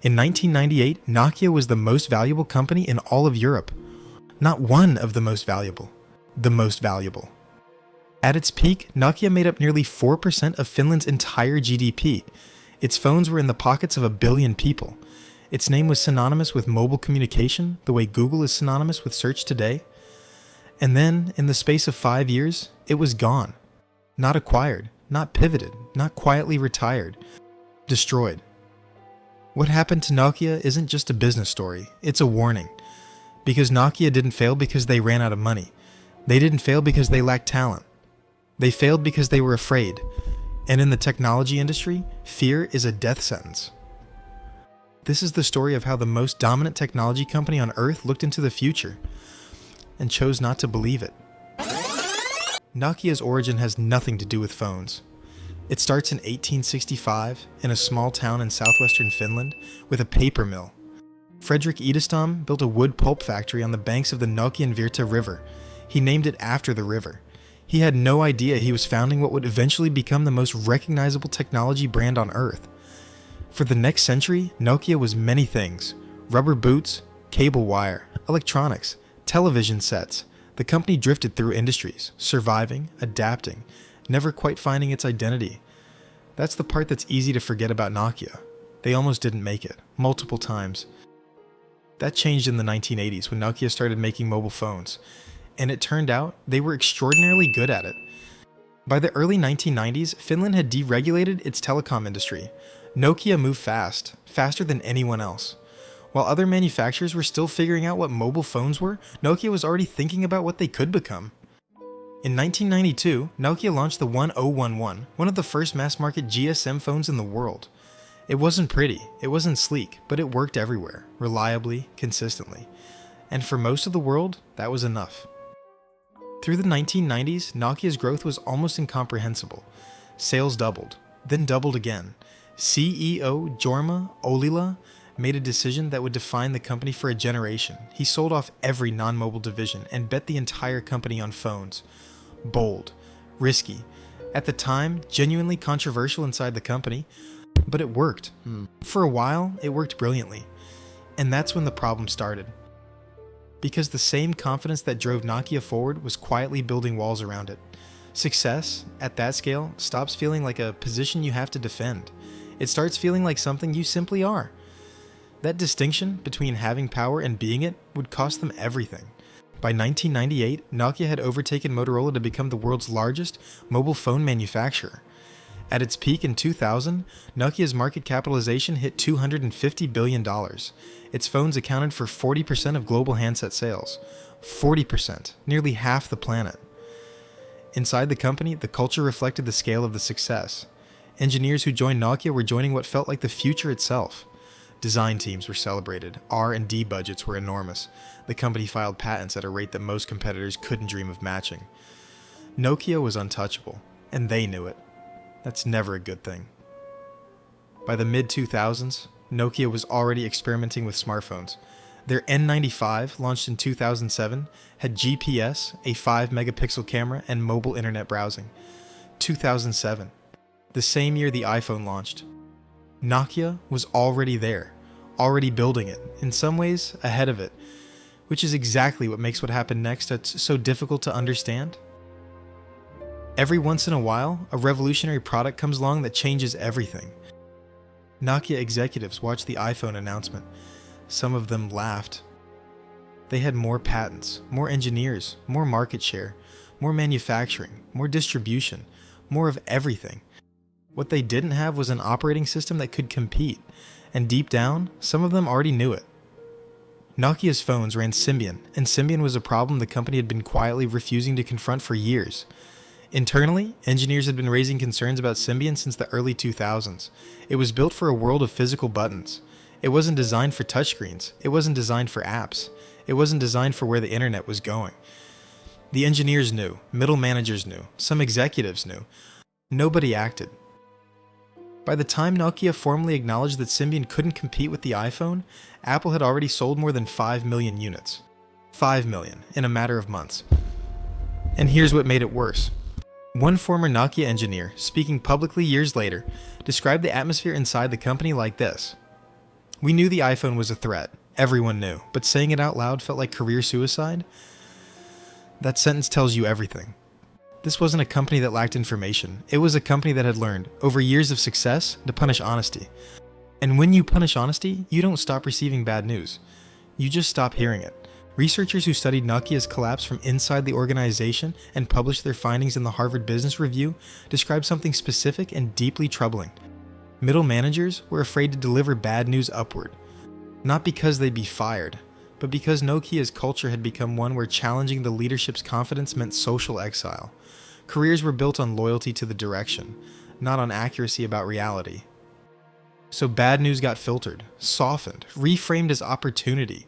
In 1998, Nokia was the most valuable company in all of Europe. Not one of the most valuable. The most valuable. At its peak, Nokia made up nearly 4% of Finland's entire GDP. Its phones were in the pockets of 1 billion people. Its name was synonymous with mobile communication, the way Google is synonymous with search today. And then, in the space of 5 years, it was gone. Not acquired, not pivoted, not quietly retired. Destroyed. What happened to Nokia isn't just a business story, it's a warning. Because Nokia didn't fail because they ran out of money. They didn't fail because they lacked talent. They failed because they were afraid. And in the technology industry, fear is a death sentence. This is the story of how the most dominant technology company on Earth looked into the future and chose not to believe it. Nokia's origin has nothing to do with phones. It starts in 1865 in a small town in southwestern Finland with a paper mill. Fredrik Idestam built a wood pulp factory on the banks of the Nokian Virta River. He named it after the river. He had no idea he was founding what would eventually become the most recognizable technology brand on Earth. For the next century, Nokia was many things: rubber boots, cable wire, electronics, television sets. The company drifted through industries, surviving, adapting, never quite finding its identity. That's the part that's easy to forget about Nokia. They almost didn't make it, multiple times. That changed in the 1980s when Nokia started making mobile phones, and it turned out they were extraordinarily good at it. By the early 1990s, Finland had deregulated its telecom industry. Nokia moved fast, faster than anyone else. While other manufacturers were still figuring out what mobile phones were, Nokia was already thinking about what they could become. In 1992, Nokia launched the 1011, one of the first mass-market GSM phones in the world. It wasn't pretty, it wasn't sleek, but it worked everywhere, reliably, consistently. And for most of the world, that was enough. Through the 1990s, Nokia's growth was almost incomprehensible. Sales doubled, then doubled again. CEO Jorma Ollila made a decision that would define the company for a generation. He sold off every non-mobile division and bet the entire company on phones. Bold, risky, at the time genuinely controversial inside the company, but it worked. For a while, it worked brilliantly. And that's when the problem started. Because the same confidence that drove Nokia forward was quietly building walls around it. Success, at that scale, stops feeling like a position you have to defend. It starts feeling like something you simply are. That distinction between having power and being it would cost them everything. By 1998, Nokia had overtaken Motorola to become the world's largest mobile phone manufacturer. At its peak in 2000, Nokia's market capitalization hit $250 billion. Its phones accounted for 40% of global handset sales. 40%, nearly half the planet. Inside the company, the culture reflected the scale of the success. Engineers who joined Nokia were joining what felt like the future itself. Design teams were celebrated. R&D budgets were enormous. The company filed patents at a rate that most competitors couldn't dream of matching. Nokia was untouchable, and they knew it. That's never a good thing. By the mid-2000s, Nokia was already experimenting with smartphones. Their N95, launched in 2007, had GPS, a 5-megapixel camera, and mobile internet browsing. 2007, the same year the iPhone launched. Nokia was already there, already building it, in some ways ahead of it, which is exactly what makes what happened next that's so difficult to understand. Every once in a while, a revolutionary product comes along that changes everything. Nokia executives watched the iPhone announcement. Some of them laughed. They had more patents, more engineers, more market share, more manufacturing, more distribution, more of everything. What they didn't have was an operating system that could compete, and deep down, some of them already knew it. Nokia's phones ran Symbian, and Symbian was a problem the company had been quietly refusing to confront for years. Internally, engineers had been raising concerns about Symbian since the early 2000s. It was built for a world of physical buttons. It wasn't designed for touchscreens. It wasn't designed for apps. It wasn't designed for where the internet was going. The engineers knew, middle managers knew, some executives knew. Nobody acted. By the time Nokia formally acknowledged that Symbian couldn't compete with the iPhone, Apple had already sold more than 5 million units. 5 million in a matter of months. And here's what made it worse. One former Nokia engineer, speaking publicly years later, described the atmosphere inside the company like this. We knew the iPhone was a threat. Everyone knew. But saying it out loud felt like career suicide? That sentence tells you everything. This wasn't a company that lacked information. It was a company that had learned, over years of success, to punish honesty. And when you punish honesty, you don't stop receiving bad news. You just stop hearing it. Researchers who studied Nokia's collapse from inside the organization and published their findings in the Harvard Business Review described something specific and deeply troubling. Middle managers were afraid to deliver bad news upward. Not because they'd be fired, but because Nokia's culture had become one where challenging the leadership's confidence meant social exile. Careers were built on loyalty to the direction, not on accuracy about reality. So bad news got filtered, softened, reframed as opportunity.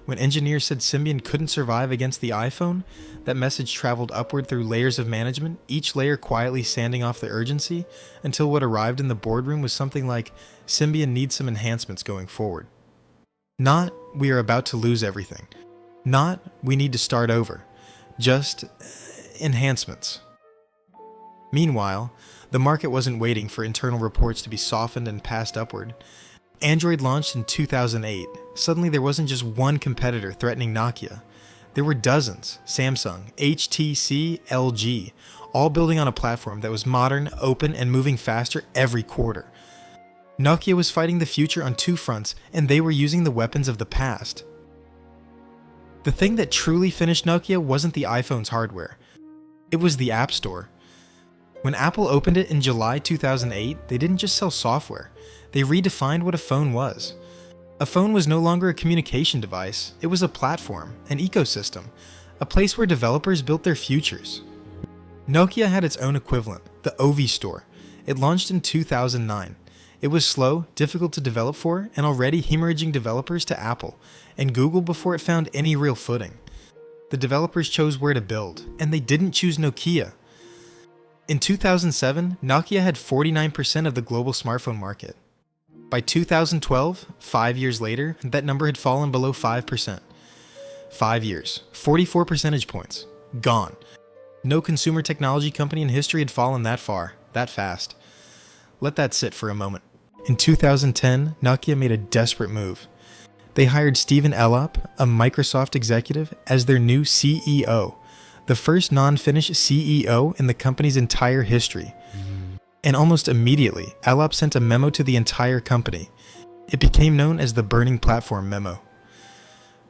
When engineers said Symbian couldn't survive against the iPhone, that message traveled upward through layers of management, each layer quietly sanding off the urgency, until what arrived in the boardroom was something like, Symbian needs some enhancements going forward. Not, we are about to lose everything. Not, we need to start over. Just, enhancements. Meanwhile, the market wasn't waiting for internal reports to be softened and passed upward. Android launched in 2008. Suddenly there wasn't just one competitor threatening Nokia. There were dozens: Samsung, HTC, LG, all building on a platform that was modern, open, and moving faster every quarter. Nokia was fighting the future on two fronts, and they were using the weapons of the past. The thing that truly finished Nokia wasn't the iPhone's hardware. It was the App Store. When Apple opened it in July 2008, they didn't just sell software. They redefined what a phone was. A phone was no longer a communication device. It was a platform, an ecosystem, a place where developers built their futures. Nokia had its own equivalent, the OV Store. It launched in 2009. It was slow, difficult to develop for, and already hemorrhaging developers to Apple and Google before it found any real footing. The developers chose where to build, and they didn't choose Nokia. In 2007, Nokia had 49% of the global smartphone market. By 2012, 5 years later, that number had fallen below 5%. 5 years, 44 percentage points, gone. No consumer technology company in history had fallen that far, that fast. Let that sit for a moment. In 2010, Nokia made a desperate move. They hired Stephen Elop, a Microsoft executive, as their new CEO, the first non-Finnish CEO in the company's entire history. And almost immediately, Elop sent a memo to the entire company. It became known as the Burning Platform Memo.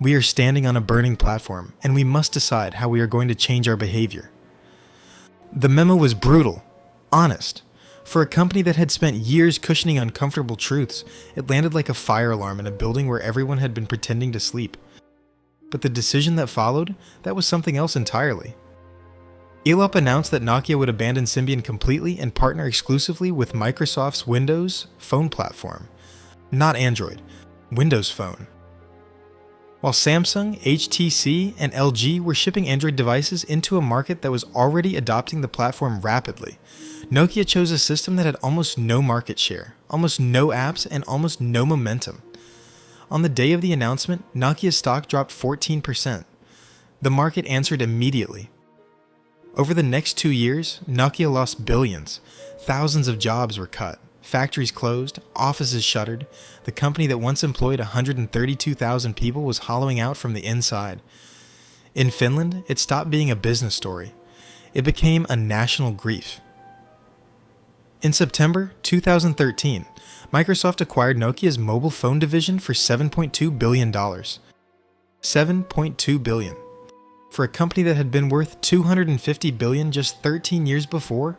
We are standing on a burning platform, and we must decide how we are going to change our behavior. The memo was brutal, honest. For a company that had spent years cushioning uncomfortable truths, it landed like a fire alarm in a building where everyone had been pretending to sleep. But the decision that followed, that was something else entirely. Elop announced that Nokia would abandon Symbian completely and partner exclusively with Microsoft's Windows Phone platform. Not Android, Windows Phone. While Samsung, HTC, and LG were shipping Android devices into a market that was already adopting the platform rapidly, Nokia chose a system that had almost no market share, almost no apps, and almost no momentum. On the day of the announcement, Nokia's stock dropped 14%. The market answered immediately. Over the next 2 years, Nokia lost billions. Thousands of jobs were cut. Factories closed, offices shuttered. The company that once employed 132,000 people was hollowing out from the inside. In Finland, it stopped being a business story. It became a national grief. In September 2013, Microsoft acquired Nokia's mobile phone division for $7.2 billion. $7.2 billion. For a company that had been worth $250 billion just 13 years before?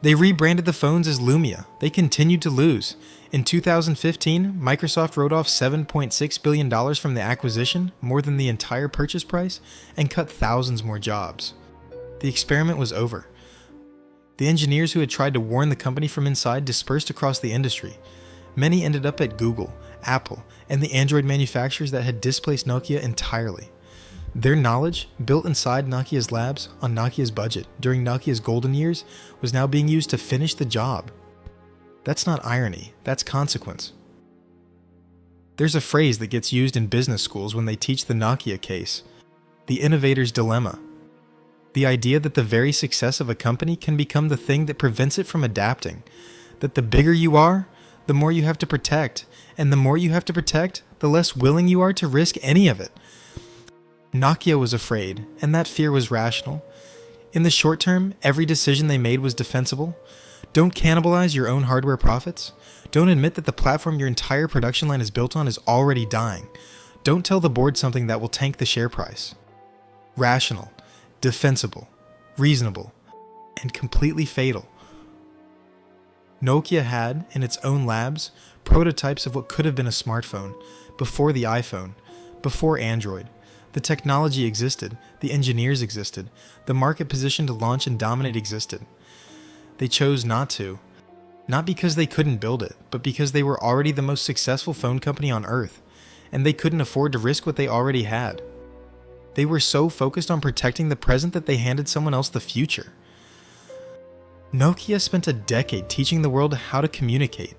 They rebranded the phones as Lumia. They continued to lose. In 2015, Microsoft wrote off $7.6 billion from the acquisition, more than the entire purchase price, and cut thousands more jobs. The experiment was over. The engineers who had tried to warn the company from inside dispersed across the industry. Many ended up at Google, Apple, and the Android manufacturers that had displaced Nokia entirely. Their knowledge, built inside Nokia's labs on Nokia's budget during Nokia's golden years, was now being used to finish the job. That's not irony, that's consequence. There's a phrase that gets used in business schools when they teach the Nokia case: the innovator's dilemma. The idea that the very success of a company can become the thing that prevents it from adapting. That the bigger you are, the more you have to protect, and the more you have to protect, the less willing you are to risk any of it. Nokia was afraid, and that fear was rational. In the short term, every decision they made was defensible. Don't cannibalize your own hardware profits. Don't admit that the platform your entire production line is built on is already dying. Don't tell the board something that will tank the share price. Rational, defensible, reasonable, and completely fatal. Nokia had, in its own labs, prototypes of what could have been a smartphone, before the iPhone, before Android. The technology existed, the engineers existed, the market position to launch and dominate existed. They chose not to. Not because they couldn't build it, but because they were already the most successful phone company on Earth, and they couldn't afford to risk what they already had. They were so focused on protecting the present that they handed someone else the future. Nokia spent a decade teaching the world how to communicate.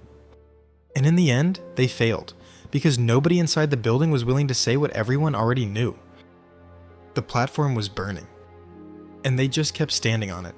And in the end, they failed, because nobody inside the building was willing to say what everyone already knew. The platform was burning, and they just kept standing on it.